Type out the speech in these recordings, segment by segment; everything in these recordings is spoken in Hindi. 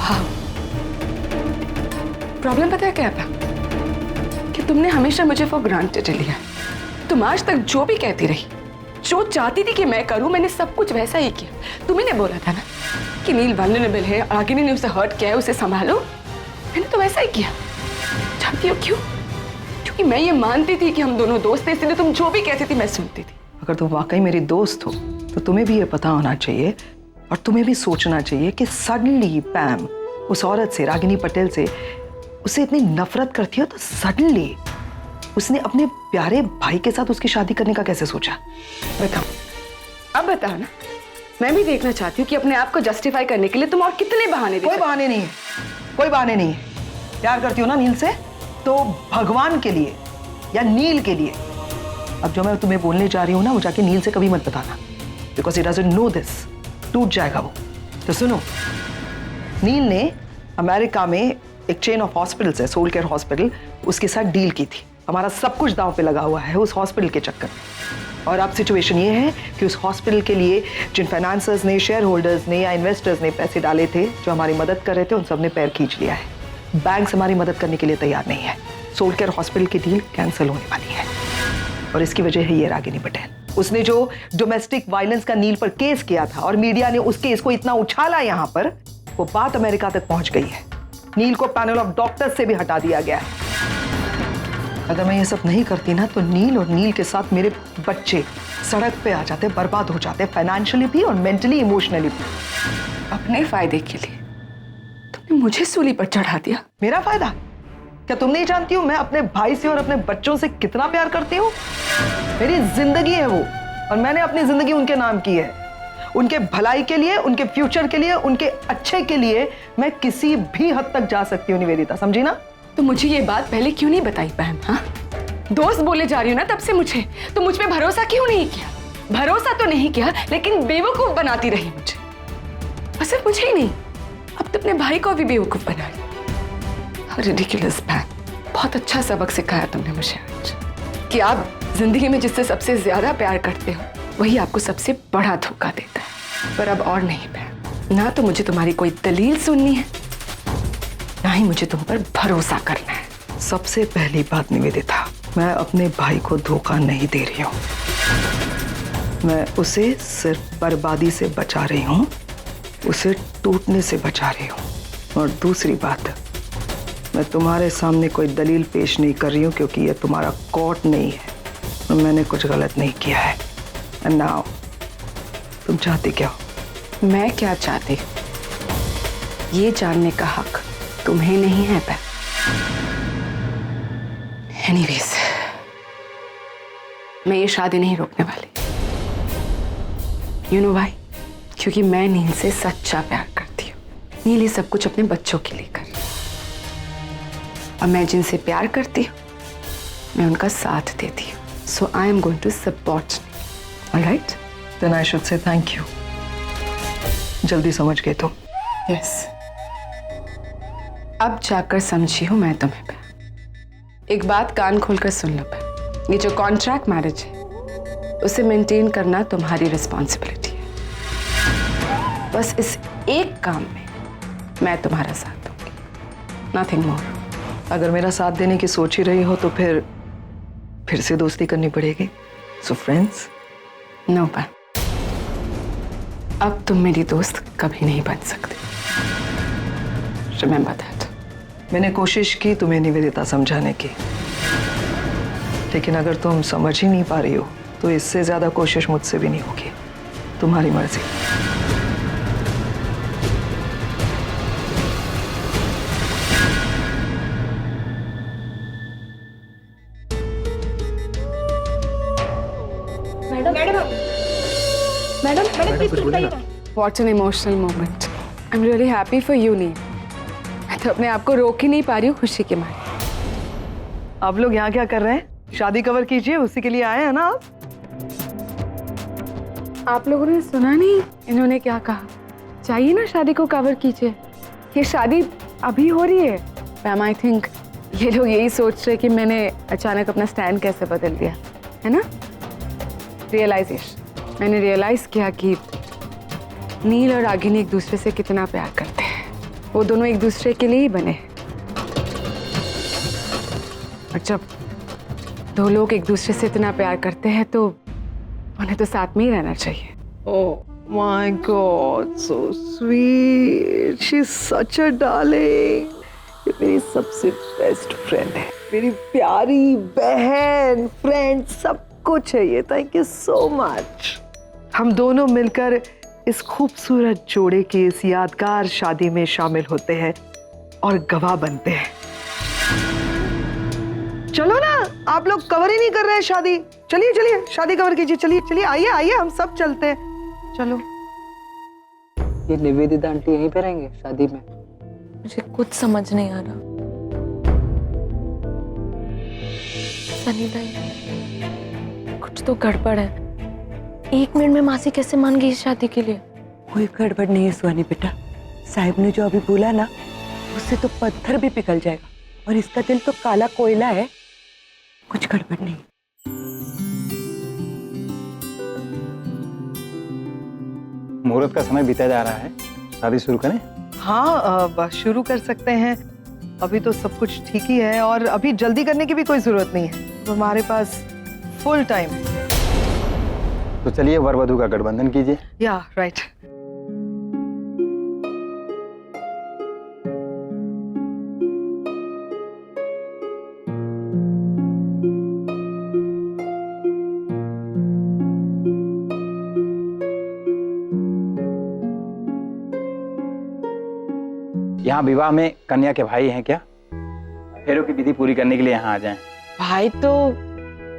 हाँ, प्रॉब्लम पता है क्या था कि तुमने हमेशा मुझे फॉर ग्रांटेड लिया। तुम आज तक जो भी कहती रही, जो चाहती थी कि मैं करूं, मैंने सब कुछ वैसा ही किया। तुम्ही ने बोला था ना कि नील वल्नरेबल है, रागिनी ने उसे हर्ट किया है, उसे संभालो। मैंने तो वैसा ही किया। जानती हो क्यों? क्योंकि मैं ये मानती थी कि हम दोनों दोस्त थे, इसलिए तुम जो भी कहती थी मैं सुनती थी। अगर तुम वाकई मेरी दोस्त हो तो तुम्हें भी ये पता होना चाहिए और तुम्हें भी सोचना चाहिए कि सडनली पैम उस औरत से, रागिनी पटेल से, उसे इतनी नफरत करती हो तो सडनली उसने अपने प्यारे भाई के साथ उसकी शादी करने का कैसे सोचा? बताओ, अब बताओ ना। मैं भी देखना चाहती हूँ कि अपने आप को जस्टिफाई करने के लिए तुम और कितने बहाने कोई बहाने नहीं है, कोई बहाने नहीं है। प्यार करती हो ना नील से, तो भगवान के लिए या नील के लिए। अब जो मैं तुम्हें बोलने जा रही हूँ ना, वो जाके नील से कभी मत बताना, because he doesn't know this. टूट जाएगा वो। तो सुनो, नील ने अमेरिका में एक चेन ऑफ हॉस्पिटल्स है, सोल केयर हॉस्पिटल, उसके साथ डील की थी। हमारा सब कुछ दांव पे लगा हुआ है उस हॉस्पिटल के चक्कर में। और अब सिचुएशन ये है कि उस हॉस्पिटल के लिए जिन फाइनेंसर्स ने, शेयर होल्डर्स ने या इन्वेस्टर्स ने पैसे डाले थे, जो हमारी मदद कर रहे थे, उन सब ने पैर खींच लिया है। बैंक हमारी मदद करने के लिए तैयार नहीं है। सोल केयर हॉस्पिटल की डील कैंसिल होने वाली है और इसकी वजह है ये रागिनी पटेल। उसने जो डोमेस्टिक वायलेंस का नील पर केस किया था और मीडिया ने उस केस को इतना उछाला यहाँ पर, वो बात अमेरिका तक पहुंच गई है। नील को पैनल ऑफ डॉक्टर्स से भी हटा दिया गया है। अगर मैं ये सब नहीं करती ना, तो नील और नील के साथ मेरे बच्चे सड़क पे आ जाते, बर्बाद हो जाते, फाइनेंशियली भी और मेंटली इमोशनली भी। अपने फायदे के लिए तुमने मुझे सूली पर चढ़ा दिया। मेरा फायदा? क्या तुम नहीं जानती हो मैं अपने भाई से और अपने बच्चों से कितना प्यार करती हूँ? मेरी जिंदगी है वो, और मैंने अपनी जिंदगी उनके नाम की है। उनके भलाई के लिए, उनके फ्यूचर के लिए, उनके अच्छे के लिए मैं किसी भी हद तक जा सकती हूँ निवेदिता, समझी ना? तो मुझे ये बात पहले क्यों नहीं बताई बहन? हाँ, दोस्त बोले जा रही हो ना तब से मुझे, तो मुझ पे भरोसा क्यों नहीं किया? भरोसा तो नहीं किया, लेकिन बेवकूफ बनाती रही मुझे। और सिर्फ मुझे ही नहीं, अब तो अपने भाई को भी बेवकूफ बना लिया। रिडिकुलस बहन, बहुत अच्छा सबक सिखाया तुमने मुझे आज, कि आप जिंदगी में जिससे सबसे ज्यादा प्यार करते हो, वही आपको सबसे बड़ा धोखा देता है। पर अब और नहीं बहन, ना तो मुझे तुम्हारी कोई दलील सुननी है, ना ही मुझे तुम पर भरोसा करना है। सबसे पहली बात निवेदिता, मैं अपने भाई को धोखा नहीं दे रही हूँ। मैं उसे सिर्फ बर्बादी से बचा रही हूँ, उसे टूटने से बचा रही हूँ। और दूसरी बात, मैं तुम्हारे सामने कोई दलील पेश नहीं कर रही हूँ, क्योंकि ये तुम्हारा कोर्ट नहीं है और मैंने कुछ गलत नहीं किया है। एंड नाउ तुम चाहती क्या हो? मैं क्या चाहती हूँ ये जानने का हक तुम्हें नहीं है बहन। एनीवेज, मैं ये शादी नहीं रोकने वाली। You know why? क्योंकि मैं नील से सच्चा प्यार करती हूँ। नील ये सब कुछ अपने बच्चों के लिए कर रही है, और मैं जिनसे प्यार करती हूँ मैं उनका साथ देती हूँ। So I am going to support. Alright? Then I should say thank you. जल्दी समझ गए तुम? यस, अब जाकर समझी हूँ मैं तुम्हें पे। एक बात कान खोलकर सुन लो पे, ये जो कॉन्ट्रैक्ट मैरिज है उसे मेंटेन करना तुम्हारी रिस्पॉन्सिबिलिटी है। बस इस एक काम में मैं तुम्हारा साथ दूंगी, नथिंग मोर। अगर मेरा साथ देने की सोच ही रही हो तो फिर से दोस्ती करनी पड़ेगी। So friends? नो बहन, अब तुम मेरी दोस्त कभी नहीं बन सकती। Remember that. मैंने कोशिश की तुम्हें निवेदिता समझाने की, लेकिन अगर तुम समझ ही नहीं पा रही हो तो इससे ज्यादा कोशिश मुझसे भी नहीं होगी। तुम्हारी मर्जी। Madam, What an emotional moment. I'm really happy for you, नील। मैं तो अपने आप को रोक ही नहीं पा रही हूँ खुशी के मारे। आप लोग यहाँ क्या कर रहे हैं? शादी कवर कीजिए, उसी के लिए आए हैं ना आप? आप लोगों ने सुना नहीं इन्होंने क्या कहा? चाहिए ना शादी को कवर कीजिए। ये शादी अभी हो रही है। मैम, आई थिंक ये लोग यही सोच रहे कि मैंने अचानक अपना स्टैंड कैसे बदल दिया है ना। रियलाइजेशन, मैंने रियलाइज किया कि नील और रागिनी एक दूसरे से कितना प्यार करते हैं। वो दोनों एक दूसरे के लिए ही बने। और जब दो लोग एक दूसरे से इतना प्यार करते हैं तो उन्हें तो साथ में ही रहना चाहिए। Oh my God, so sweet. She's such a darling. ये मेरी सबसे बेस्ट फ्रेंड है, मेरी प्यारी बहन, फ्रेंड, सब कुछ है ये। Thank you so much. हम दोनों मिलकर इस खूबसूरत जोड़े की इस यादगार शादी में शामिल होते हैं और गवाह बनते हैं। चलो ना, आप लोग कवर ही नहीं कर रहे हैं शादी। चलिए चलिए शादी कवर कीजिए। चलिए चलिए, आइए आइए, हम सब चलते हैं। चलो। ये निवेदिता आंटी यहीं पे रहेंगे शादी में? मुझे कुछ समझ नहीं आ रहा। सनी भाई, कुछ तो गड़बड़ है। 1 मिनट में मासी कैसे मान गई इस शादी के लिए? कोई गड़बड़ नहीं है सुहानी बेटा। साहिब ने जो अभी बोला ना, उससे तो पत्थर भी पिघल जाएगा। और इसका दिल तो काला कोयला है, कुछ गड़बड़ नहीं। मुहूर्त का समय बीता जा रहा है, शादी शुरू करें? हाँ, बस शुरू कर सकते हैं। अभी तो सब कुछ ठीक ही है और अभी जल्दी करने की भी कोई जरूरत नहीं है। तो हमारे पास फुल टाइम है। तो चलिए वर वधू का गठबंधन कीजिए। या राइट। यहाँ विवाह में कन्या के भाई हैं क्या? फेरों की विधि पूरी करने के लिए यहाँ आ जाएं। भाई तो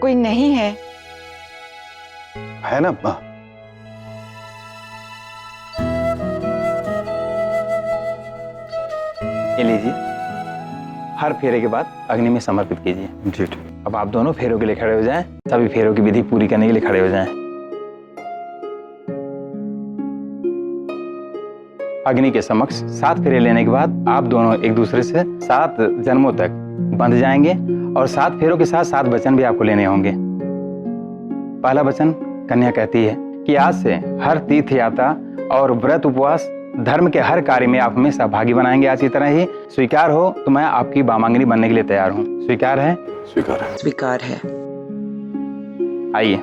कोई नहीं है। है ना? ये लीजिए, हर फेरे के बाद अग्नि में समर्पित कीजिए। जी ठीक। अब आप दोनों फेरों के लिए खड़े हो जाएं। सभी फेरों की विधि पूरी करने के लिए खड़े हो जाएं। अग्नि के समक्ष 7 फेरे लेने के बाद आप दोनों एक दूसरे से 7 जन्मों तक बंध जाएंगे और 7 फेरों के साथ 7 वचन भी आपको लेने होंगे। पहला वचन, कन्या कहती है कि आज से हर तीर्थ यात्रा और व्रत उपवास धर्म के हर कार्य में आप हमें सहभागी बनाएंगे। आज की तरह ही स्वीकार हो तो मैं आपकी वामांगनी बनने के लिए तैयार हूँ। स्वीकार है? स्वीकार है। स्वीकार है। आइए।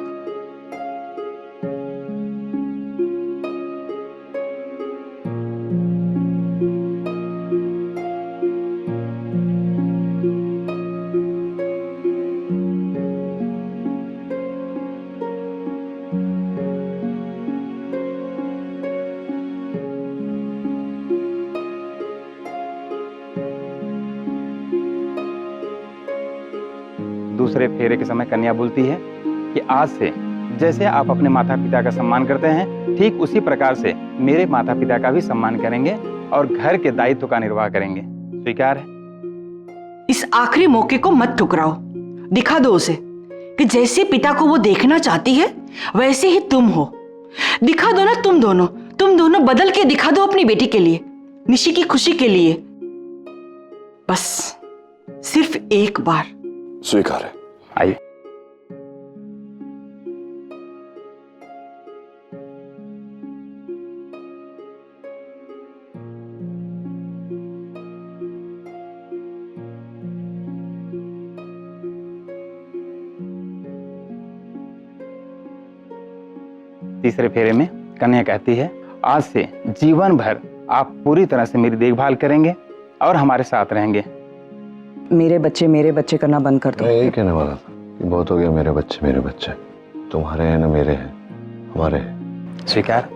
दूसरे फेरे के समय कन्या बोलती है कि आज से जैसे आप अपने माता पिता का सम्मान करते हैं, ठीक उसी प्रकार से मेरे माता पिता का भी सम्मान करेंगे और घर के दायित्व का निर्वाह करेंगे। स्वीकार है? इस आखिरी मौके को मत ठुकराओ। दिखा दो उसे कि जैसे पिता को वो देखना चाहती है वैसे ही तुम हो। दिखा दो ना, तुम दोनों बदल के दिखा दो अपनी बेटी के लिए, निशी की खुशी के लिए। बस सिर्फ एक बार। स्वीकार है। आइए। तीसरे फेरे में कन्या कहती है, आज से जीवन भर आप पूरी तरह से मेरी देखभाल करेंगे और हमारे साथ रहेंगे। मेरे बच्चे करना बंद कर दो। मैं यही कहने वाला था कि बहुत हो गया मेरे बच्चे। तुम्हारे हैं ना मेरे हैं, हमारे हैं। स्वीकार?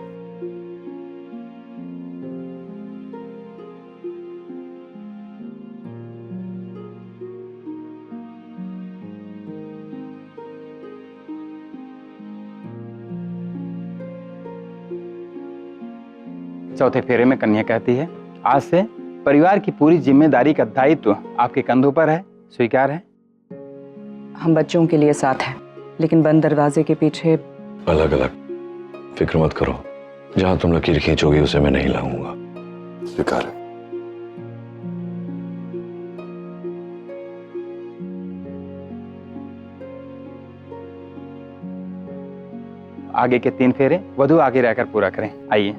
चौथे फेरे में कन्या कहती है, आज से परिवार की पूरी जिम्मेदारी का दायित्व आपके कंधों पर है। स्वीकार है? हम बच्चों के लिए साथ हैं, लेकिन बंद दरवाजे के पीछे अलग अलग। फिक्र मत करो, जहां तुम लकीर खींचोगे उसे मैं नहीं लाऊंगा। स्वीकार है। आगे के 3 फेरे वधू आगे रहकर पूरा करें। आइए।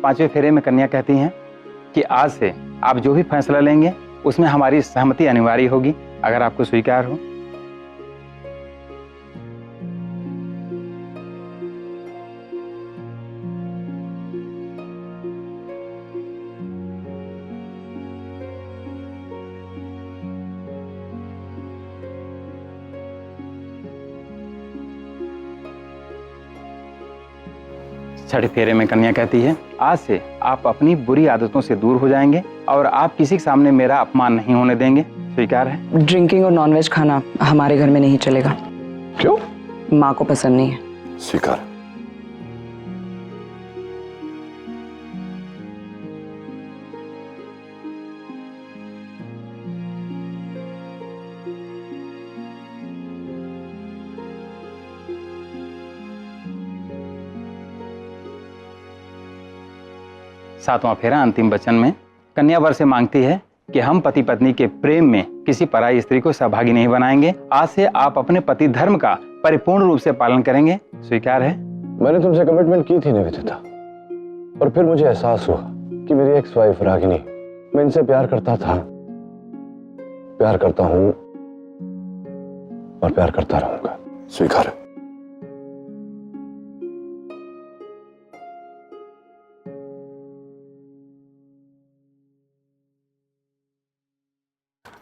5वें फेरे में कन्या कहती हैं कि आज से आप जो भी फैसला लेंगे उसमें हमारी सहमति अनिवार्य होगी, अगर आपको स्वीकार हो। छठे फेरे में कन्या कहती है, आज से आप अपनी बुरी आदतों से दूर हो जाएंगे और आप किसी के सामने मेरा अपमान नहीं होने देंगे। स्वीकार है? ड्रिंकिंग और नॉनवेज खाना हमारे घर में नहीं चलेगा। क्यों? माँ को पसंद नहीं है। स्वीकार। सातवां फेरा अंतिम वचन में कन्या वर से मांगती है कि हम पति पत्नी के प्रेम में किसी पराई स्त्री को सहभागी नहीं बनाएंगे। आज से आप अपने पति धर्म का परिपूर्ण रूप से पालन करेंगे। स्वीकार है? मैंने तुमसे कमिटमेंट की थी निवेदिता, और फिर मुझे एहसास हुआ कि मेरी एक्स वाइफ रागिनी, मैं इनसे प्यार करता था, प्यार करता हूं और प्यार करता रहूंगा। स्वीकार है?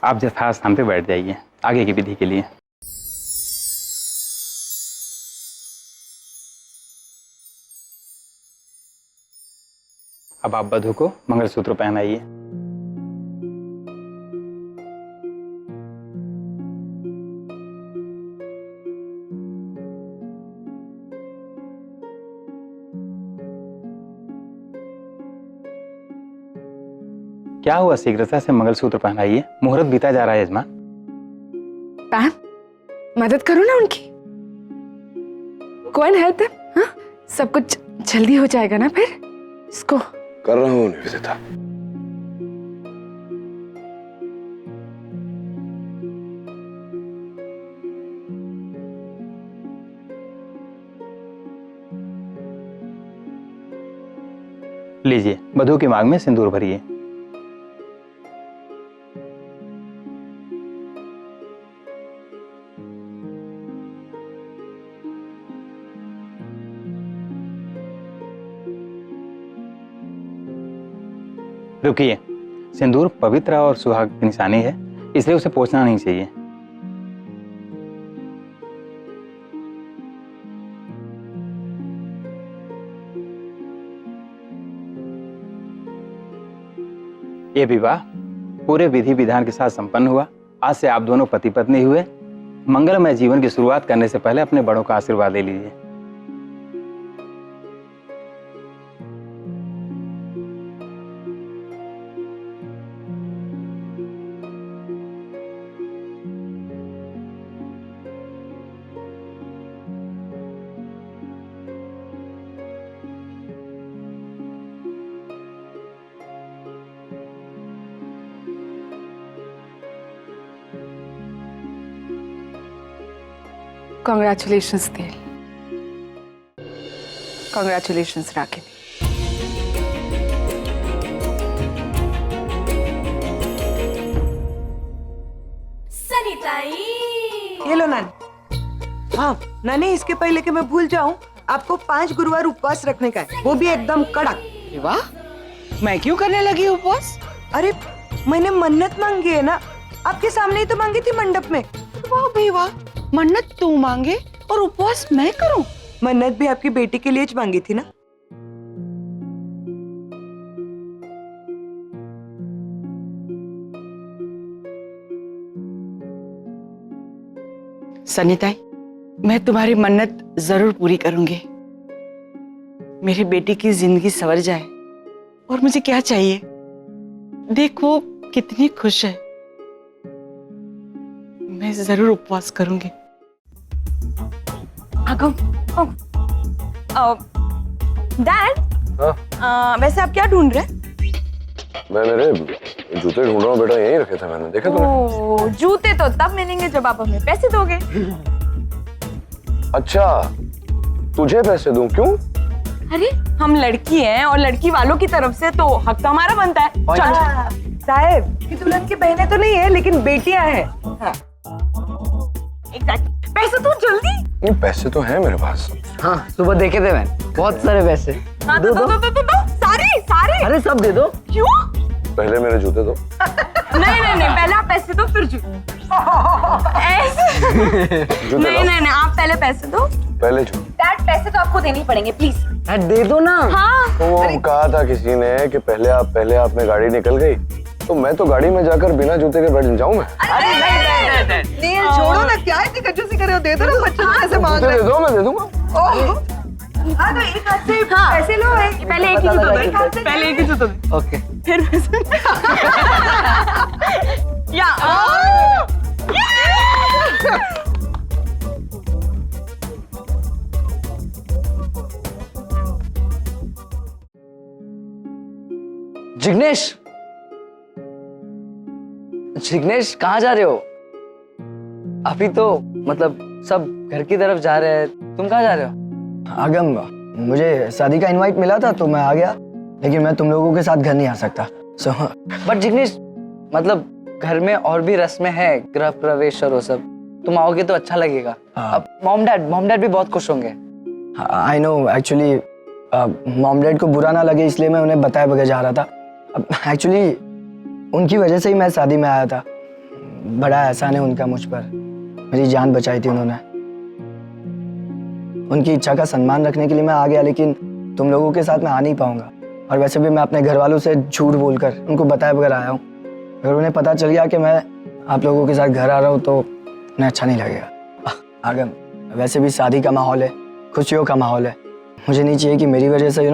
आप यथास्थान स्थान पे बैठ जाइए आगे की विधि के लिए। अब आप वधू को मंगलसूत्र पहनाइए। क्या हुआ, शीघ्रता से मंगलसूत्र पहनाइए, मुहूर्त बीता जा रहा है यजमान। पैम, मदद करो ना उनकी। कौन हेल्प देम? हाँ, सब कुछ जल्दी हो जाएगा ना फिर। इसको कर रहा हूं निवेदिता। लीजिए, वधू के मांग में सिंदूर भरिए। रुकिए, सिंदूर पवित्र और सुहाग की निशानी है, इसलिए उसे पोंछना नहीं चाहिए। ये विवाह पूरे विधि विधान के साथ संपन्न हुआ। आज से आप दोनों पति पत्नी हुए। मंगलमय जीवन की शुरुआत करने से पहले अपने बड़ों का आशीर्वाद ले लीजिए। Congratulations, Dil. Congratulations, Rakini. ये लो नानी। हाँ नानी, इसके पहले कि मैं भूल जाऊं, आपको 5 गुरुवार उपवास रखने का है, वो भी एकदम कड़क। वाह, मैं क्यों करने लगी उपवास? अरे मैंने मन्नत मांगी है ना, आपके सामने ही तो मांगी थी मंडप में। वाह भाई वाह, मन्नत तू मांगे और उपवास मैं करूं? मन्नत भी आपकी बेटी के लिए मांगी थी ना। सनीताई, मैं तुम्हारी मन्नत जरूर पूरी करूंगी। मेरी बेटी की जिंदगी संवर जाए, और मुझे क्या चाहिए? देखो कितनी खुश है। मैं जरूर उपवास करूंगी। डैड, वैसे आप क्या ढूंढ रहे हैं? मैं मेरे जूते ढूंढ रहा हूँ बेटा, यहीं रखे थे मैंने, देखा तूने? ओ, जूते तो तब मिलेंगे जब आप हमें पैसे दोगे। अच्छा, तुझे पैसे दूं? क्यों? अरे हम लड़की हैं और लड़की वालों की तरफ से तो हक तो हमारा बनता है। चल साहब की दुल्हन की बहनें तो नहीं है लेकिन बेटियां हैं। एग्जैक्ट। पैसे तो जल्दी। ये पैसे तो हैं मेरे पास। हाँ सुबह देखे थे मैं, बहुत सारे पैसे। हाँ, दो सारे। अरे सब दे दो। क्यों? पहले मेरे जूते दो। नहीं पहले आप पैसे दो फिर ऐसे नहीं आप पहले पैसे दो। पहले जूते। डैड पैसे तो आपको देने ही पड़ेंगे प्लीज। दे दो ना। हाँ वो कहा था किसी ने कि पहले आप में गाड़ी निकल गई तो मैं तो गाड़ी में जाकर बिना जूते के बैठ जाऊं मैं। अरे नहीं नील छोड़ो ना, क्या इतनी कंजूसी कर रहे हो? दे दो ना, बच्चों को ऐसे मांग रहे दे दो, मैं दे दूंगा। हाँ तो एक हाथ से पैसे लो। पहले एक ही जूता दो। पहले एक ही जूता दो। ओके। फिर पैसे। या जिग्नेश, जिग्नेश कहाँ जा रहे हो? अभी तो मतलब सब घर की तरफ जा रहे हैं, तुम कहाँ जा रहे हो? आगम, मुझे शादी का इनवाइट मिला था तो मैं आ गया, लेकिन मैं तुम लोगों के साथ घर नहीं आ सकता। बट जिग्नेश, मतलब घर में और भी रस्में हैं, गृह प्रवेश और वो सब, तुम आओगे तो अच्छा लगेगा। अब मॉम डैड भी बहुत खुश होंगे। I know, actually mom dad को बुरा ना लगे इसलिए मैं उन्हें बताए बगैर जा रहा था। एक्चुअली उनकी वजह से ही मैं शादी में आया था। बड़ा एहसान है उनका मुझ पर, मेरी जान बचाई थी उन्होंने। उनकी इच्छा का सम्मान रखने के लिए मैं आ गया, लेकिन तुम लोगों के साथ मैं आ नहीं पाऊंगा। और वैसे भी मैं अपने घर वालों से झूठ बोलकर उनको बताए बगैर आया हूँ। अगर उन्हें पता चल गया कि मैं आप लोगों के साथ घर आ रहा हूँ तो उन्हें अच्छा नहीं लगेगा। आगम, वैसे भी शादी का माहौल है, खुशियों का माहौल है। मुझे नहीं चाहिए कि मेरी वजह से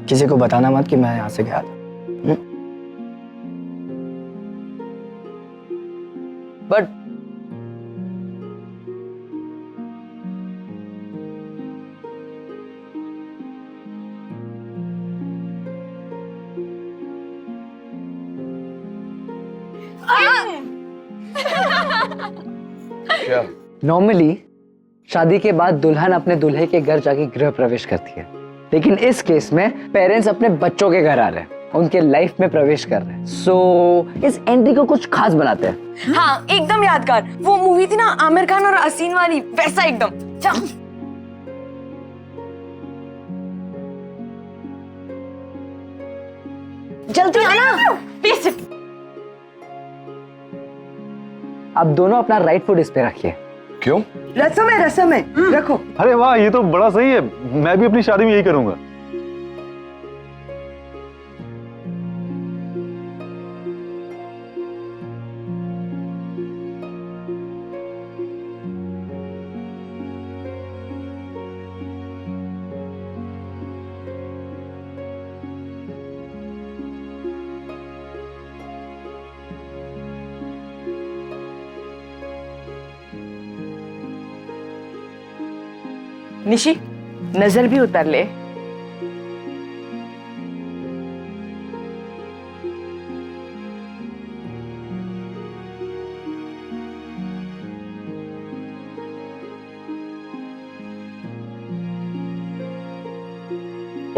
किसी को बताना मत कि मैं यहाँ से गया था। बट क्या? नॉर्मली शादी के बाद दुल्हन अपने दूल्हे के घर जाके गृह प्रवेश करती है, लेकिन इस केस में पेरेंट्स अपने बच्चों के घर आ रहे हैं, उनके लाइफ में प्रवेश कर रहे हैं। सो इस एंट्री को कुछ खास बनाते हैं। हाँ एकदम यादगार। वो मूवी थी ना आमिर खान और असीन वाली, वैसा एकदम। चल जल्दी आना प्लीज। आप दोनों अपना राइट फुट इस पे रखिए। क्यों? रसम है रखो। अरे वाह, ये तो बड़ा सही है। मैं भी अपनी शादी में यही करूंगा। निशी नजर भी उतर ले। हो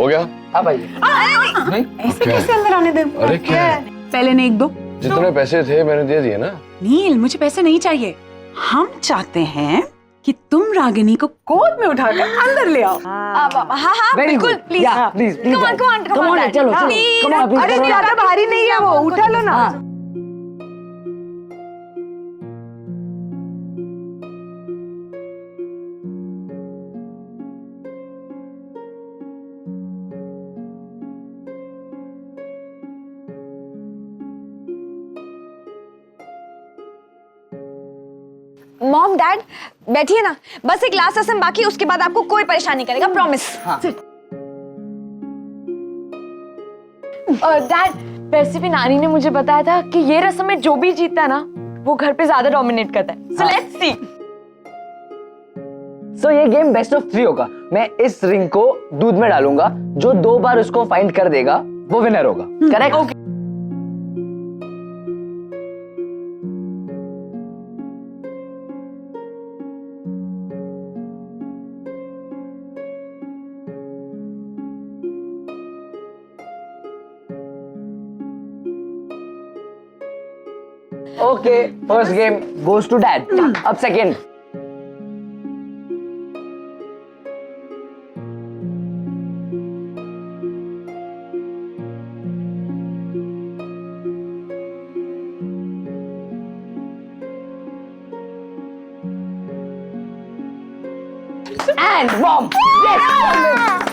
गया? आप आइए। ऐसे कैसे अंदर आने दे? अरे क्या है? पहले ने एक दो। जितने पैसे थे मैंने दे दिए ना। नील, मुझे पैसे नहीं चाहिए। हम चाहते हैं कि तुम रागिनी को गोद में उठाकर अंदर ले आओ। हाँ बिल्कुल प्लीज। प्लीज Come on, चलो Please. come on, अरे ज्यादा भारी नहीं है वो, उठा लो ना। मॉम डैड बैठिए ना, बस एक लास्ट रस्म बाकी, उसके बाद आपको कोई परेशान नहीं करेगा, प्रॉमिस। डैड वैसे भी नानी ने मुझे बताया था कि ये रस्म में जो भी जीतता है ना वो घर पे ज्यादा डोमिनेट करता है। So let's see. सो ये गेम बेस्ट ऑफ 3 होगा। मैं इस रिंग को दूध में डालूंगा, जो 2 बार उसको फाइंड कर देगा वो विनर होगा। Correct? Okay first game goes to dad. अब सेकंड। And bomb. Yes.